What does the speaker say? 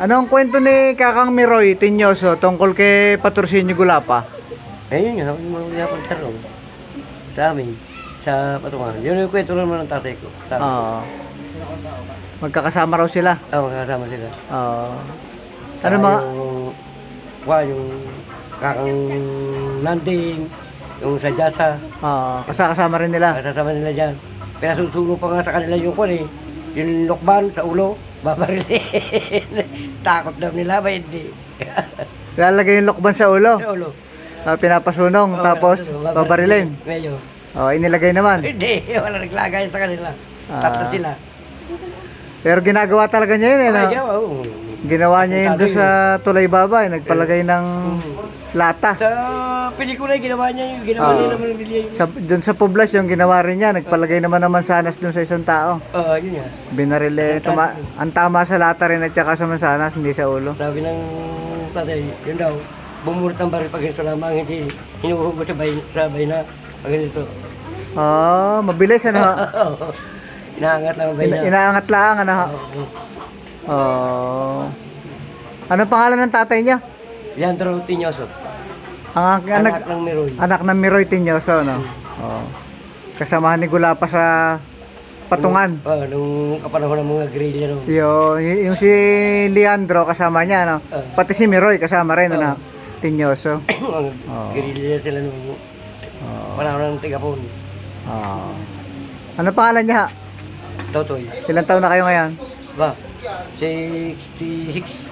Ano ang kwento ni Kakang Miroy Tinyoso tungkol kay Patrocinio Gulapa? Ayun nga, yung mga pagtarong sa amin, sa patungan. Yun yung kwento naman ng tatay ko. Sa amin. Oo. Magkakasama raw sila. Magkakasama sila. Oo. Sa Ano mga... yung kakang landing, yung sa jasa. Oo. Kasama rin nila. Kasama nila dyan. Pinasusulo pa nga sa kanila yung kwan eh. Yung lokban sa ulo, babarilin. Takot daw nila ba hindi? Lalagay yung lokban sa ulo. Sa ulo. Pinapasunong, tapos babarilin. Medyo. Inilagay naman. Hindi, wala naglagay sa kanila. Tatlo sila. Pero ginagawa talaga niya yun, Okay, no? Ginawa niya yun doon sa Tulay Baba, nagpalagay ng lata. Sa pelikula ginawa niya yung ginawa niya naman ng bilya yung... Doon sa Poblas yung ginawa rin niya, nagpalagay naman sanas doon sa isang tao. Yun nga. Binaril ang tama sa lata rin at saka sa mansanas, hindi sa ulo. Sabi ng tatay, yun daw, bumulot ng baril pag ganito lamang, hindi hinuhugot sa bayna pag ganito. Mabilis ano? Inaangat lang ang bayna. Inaangat lang ano? Anong pangalan ng tatay niya? Leandro Tinyoso. Ang Anak ng Miroy. Anak ng Miroy Tinyoso, no? Kasamahan ni Gulapa sa patungan. Nung kapanahon ng mga guerrilla, no? Yung si Leandro kasama niya, no? Pati si Miroy kasama rin, ano? Tinyoso. Guerrilla sila nung panahon ng Tigapon. Ano pangalan niya? Totoy. Ilang taon na kayo ngayon? Ba, 66.